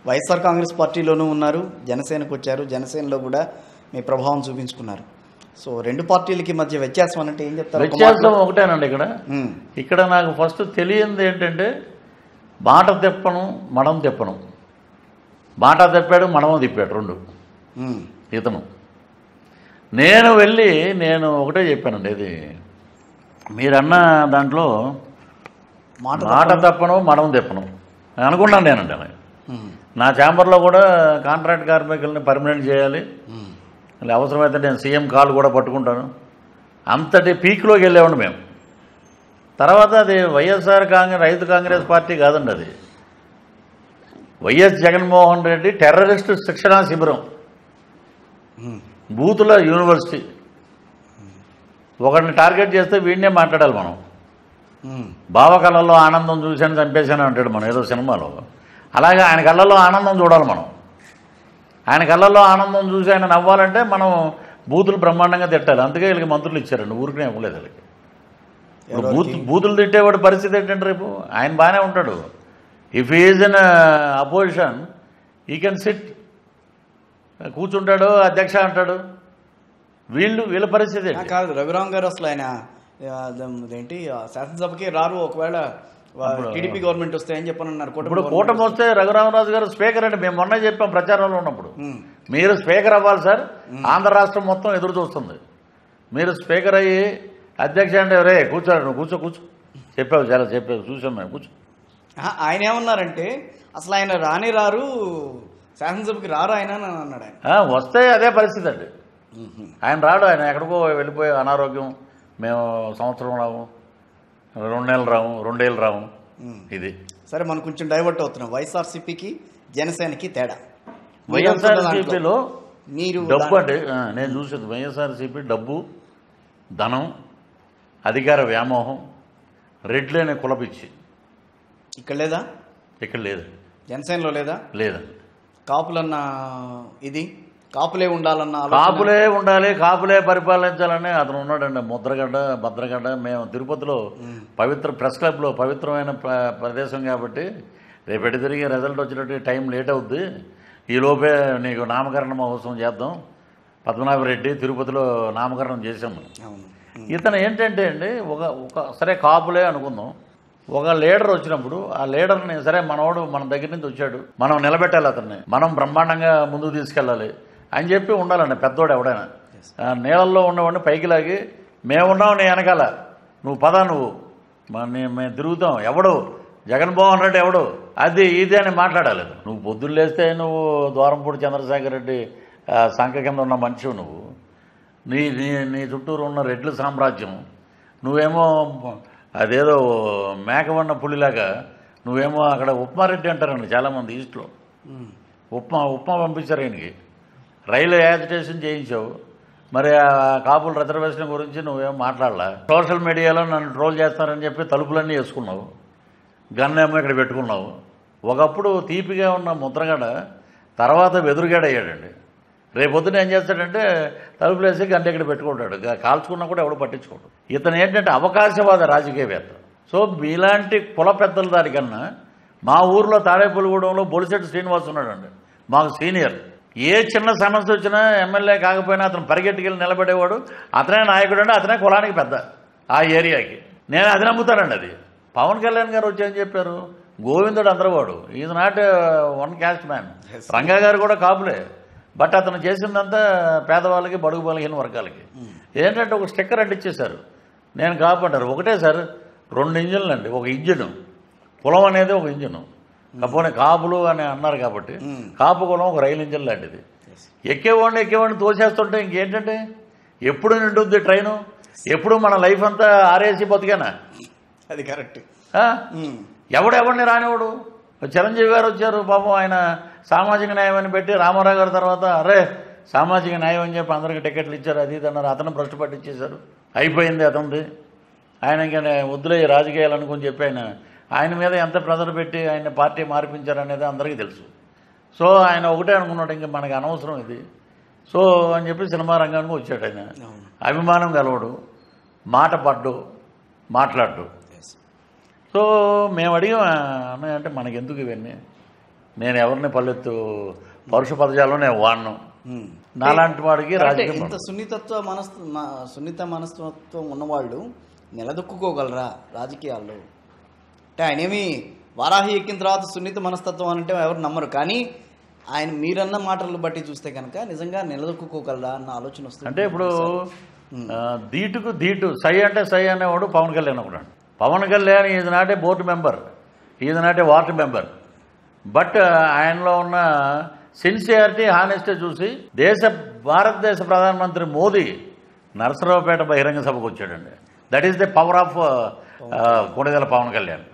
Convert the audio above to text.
వైఎస్ఆర్ కాంగ్రెస్ పార్టీలోనూ ఉన్నారు, జనసేనకు వచ్చారు, జనసేనలో కూడా మీ ప్రభావం చూపించుకున్నారు. సో రెండు పార్టీలకి మధ్య వ్యత్యాసం అంటే ఏం చెప్తారు? వ్యత్యాసం ఒకటేనండి. ఇక్కడ నాకు ఫస్ట్ తెలియంది ఏంటంటే మాట తిప్పను, మడం తిప్పను. మాట తిప్పాడు, మడమ తిప్పాడు రెండు ఇతను. నేను వెళ్ళి ఒకటే చెప్పానండి, ఇది మీరన్న దాంట్లో మాట తప్పను, మడం తిప్పను అనుకున్నాను నేనండి. నా ఛాంబర్లో కూడా కాంట్రాక్ట్ కార్మికుల్ని పర్మనెంట్ చేయాలి, అవసరమైతే నేను సీఎం కాల్ కూడా పట్టుకుంటాను, అంతటి పీక్లోకి వెళ్ళేవాడు మేము. తర్వాత అది వైఎస్ఆర్ రైతు కాంగ్రెస్ పార్టీ కాదండి, అది వైఎస్ జగన్మోహన్ రెడ్డి టెర్రరిస్ట్ శిక్షణా శిబిరం, బూతుల యూనివర్సిటీ. ఒకరిని టార్గెట్ చేస్తే వీడినే మాట్లాడాలి మనం. బావ కళ్ళల్లో ఆనందం చూశాను చంపేశాను అంటాడు మనం ఏదో సినిమాలో. అలాగే ఆయన కళ్ళల్లో ఆనందం చూడాలి మనం. ఆయన కళ్ళల్లో ఆనందం చూసి ఆయన నవ్వాలంటే మనం బూతులు బ్రహ్మాండంగా తిట్టాలి. అందుకే వీళ్ళకి మంత్రులు ఇచ్చారండి, ఊరికనే ఇవ్వలేదు వీళ్ళకి. బూతులు తిట్టేవాడి పరిస్థితి ఏంటంటే రేపు ఆయన బాగానే ఉంటాడు. ఇఫ్ ఈజ్ ఇన్ అపోజిషన్ ఈ కెన్ సిట్, కూర్చుంటాడు, అధ్యక్ష అంటాడు. వీళ్ళ పరిస్థితి కాదు. రఘురామ్ గారు అసలు ఆయన ఏంటి శాసనసభకి రారు, ఒకవేళ టీడీపీ గవర్నమెంట్ వస్తే ఏం చెప్పనన్నారు. ఇప్పుడు కూటమి వస్తే రఘురామరాజు గారు స్పీకర్ అండి. మేము మొన్న చెప్పాం ప్రచారంలో ఉన్నప్పుడు, మీరు స్పీకర్ అవ్వాలి సార్, ఆంధ్ర రాష్ట్రం మొత్తం ఎదురు చూస్తుంది, మీరు స్పీకర్ అయ్యి అధ్యక్ష అంటే రే కూర్చోడు, నువ్వు కూర్చో చెప్పావు, చాలా చెప్పావు, చూసాం మేము, కూర్చో. ఆయన ఏమన్నారంటే అసలు ఆయన రారు, శాసనసభకి రారు ఆయన అని అన్నాడు. ఆయన వస్తే అదే పరిస్థితి అండి. ఆయన రాడు, ఆయన ఎక్కడికో వెళ్ళిపోయి అనారోగ్యం, మేము సంవత్సరం రాము, 2 నెలలు రాము, 2 ఏళ్ళు రాము. ఇది సరే, మనం కొంచెం డైవర్ట్ అవుతున్నాం. వైఎస్ఆర్సీపీకి జనసేనకి తేడా. వైఎస్ఆర్సీపీలో మీరు డబ్బు అంటే నేను చూసేది వైఎస్ఆర్సీపీ డబ్బు, ధనం, అధికార వ్యామోహం, రెడ్లు అనే కులపిచ్చి. ఇక్కడ లేదా? ఇక్కడ లేదు. జనసేనలో లేదా? లేదండి. కాపులన్న ఇది కాపులే ఉండాలన్న, కాపులే ఉండాలి, కాపులే పరిపాలించాలని అతను ఉన్నాడండి. ముద్రగడ్డ, భద్రగడ్డ. మేము తిరుపతిలో పవిత్ర ప్రెస్ క్లబ్లో పవిత్రమైన ప్రదేశం కాబట్టి రేపటి తిరిగి రిజల్ట్ వచ్చినట్టు టైం లేట్ అవుద్ది, ఈలోపే నీకు నామకరణ మహోత్సవం చేద్దాం. పద్మనాభరెడ్డి తిరుపతిలో నామకరణం చేశాము. ఇతను ఏంటంటే అండి ఒక సరే కాపులే అనుకుందాం, ఒక లీడర్ వచ్చినప్పుడు ఆ లీడర్ని సరే మనవాడు మన దగ్గర నుంచి వచ్చాడు, మనం నిలబెట్టాలి, అతన్ని మనం బ్రహ్మాండంగా ముందుకు తీసుకెళ్ళాలి అని చెప్పి ఉండాలండి. పెద్దోడు ఎవడైనా నీళ్ళల్లో ఉన్నవాడిని పైకి లాగి మేమున్నావు నీ వెనకాల, నువ్వు పద, నువ్వు మేము తిరుగుతాం, ఎవడు జగన్మోహన్ రెడ్డి ఎవడు అది ఇది అని మాట్లాడాలి. నువ్వు పొద్దున్న లేస్తే నువ్వు ద్వారంపూడి చంద్రశేఖర్ రెడ్డి సంఖ కింద ఉన్న మనిషివు, నువ్వు నీ చుట్టూరు ఉన్న రెడ్ల సామ్రాజ్యం, నువ్వేమో అదేదో మేకవన్న పులిలాగా నువ్వేమో అక్కడ ఉప్మారెడ్డి అంటారండి చాలామంది ఈస్ట్లో. ఉప్మా పంపించారు ఆయనకి, రైలు యాజిటేషన్ చేయించావు, మరి ఆ కాపుల రిజర్వేషన్ గురించి నువ్వేమో మాట్లాడలా. సోషల్ మీడియాలో నన్ను ట్రోల్ చేస్తారని చెప్పి తలుపులన్నీ వేసుకున్నావు, గన్నేమో ఇక్కడ పెట్టుకున్నావు. ఒకప్పుడు తీపిగా ఉన్న ముద్రగడ తర్వాత వెదురుగాడ అయ్యాడండి. రేపొద్దున ఏం చేస్తాడంటే తలుపులు వేసి గంట ఇక్కడ పెట్టుకుంటాడు, కాల్చుకున్నా కూడా ఎవడు పట్టించుకోడు. ఇతను ఏంటంటే అవకాశవాద రాజకీయవేత్త. సో మీలాంటి కుల పెద్దల దానికన్నా మా ఊర్లో తాడేపల్లిగూడెంలో బొలిశెట్టి శ్రీనివాస్ ఉన్నాడండి, మాకు సీనియర్. ఏ చిన్న సమస్య వచ్చినా ఎమ్మెల్యే కాకపోయినా అతను పరిగెట్టుకెళ్ళి నిలబడేవాడు. అతనే నాయకుడు అండి, అతనే కులానికి పెద్ద ఆ ఏరియాకి. నేను అది నమ్ముతానండి. అది పవన్ కళ్యాణ్ గారు వచ్చి ఏం చెప్పారు, గోవిందుడు అందరవాడు, is not one caste man. Ranga గారు కూడా కాపులే, బట్ అతను చేసిందంతా పేదవాళ్ళకి, బడుగు బలహీన వర్గాలకి. ఏంటంటే ఒక స్టిక్కర్ అంటించేశారు, నేను కాపు అంటారు. ఒకటే సార్ 2 ఇంజిన్లు అండి, ఒక ఇంజిన్, కులం అనేది ఒక ఇంజిన్. కాకపోతే కాపులు అని అన్నారు కాబట్టి కాపు కులం ఒక రైలు ఇంజిన్ లాంటిది. ఎక్కేవాడిని తోసేస్తుంటే ఇంకేంటంటే ఎప్పుడు నిండుద్ది ట్రైను, ఎప్పుడు మన లైఫ్ అంతా ఆర్ఏసీ బతికేనా? అది కరెక్ట్. ఎవడెవడిని రానివాడు. చిరంజీవి గారు వచ్చారు, పాపం ఆయన సామాజిక న్యాయం అని పెట్టి, రామారావు గారి తర్వాత అరే సామాజిక న్యాయం అని చెప్పి అందరికీ టికెట్లు ఇచ్చారు, అది ఇది అన్నారు. అతను భ్రష్టు పట్టించేశారు, అయిపోయింది అతనిది. ఆయన ఇంకా వద్దులే రాజకీయాలు అనుకుని చెప్పి ఆయన మీద ఎంత ప్రెజర్ పెట్టి ఆయన పార్టీ మార్పించారనేది అందరికీ తెలుసు. సో ఆయన ఒకటే అనుకున్నాడు, ఇంకా మనకి అనవసరం ఇది, సో అని చెప్పి సినిమా రంగానికి వచ్చాడు. ఆయన అభిమానం గలవాడు, మాట పడ్డు, మాట్లాడు. సో మేము అడిగాం అన్నయ్య అంటే మనకెందుకు ఇవన్నీ, నేను ఎవరిని పల్లెత్తు పరుష పదజాలం నేను వాడను. నాలాంటి వాడికి రాజకీయం ఇంత సున్నిత మనస్తత్వం ఉన్నవాళ్ళు నిలదొక్కుకోగలరా రాజకీయాల్లో? అంటే ఆయన ఏమి వారాహి ఎక్కిన తర్వాత సున్నిత మనస్తత్వం అంటే ఎవరు నమ్మరు, కానీ ఆయన మీరన్న మాటలు బట్టి చూస్తే కనుక నిజంగా నిలదొక్కుకోగలరా అన్న ఆలోచన వస్తుంది. అంటే ఇప్పుడు ధీటుకు ధీటు, సై అంటే సై అనేవాడు పవన్ కళ్యాణ్ ఒకడు. Pawan Kalyan is not a board member, is not a ward member, but ఆయనలో ఉన్న సిన్సియారిటీ, హానెస్టీ చూసి భారతదేశ ప్రధానమంత్రి మోదీ నరసరావుపేట బహిరంగ సభకు వచ్చాడండి. That is the power of Konidela Pawan Kalyan.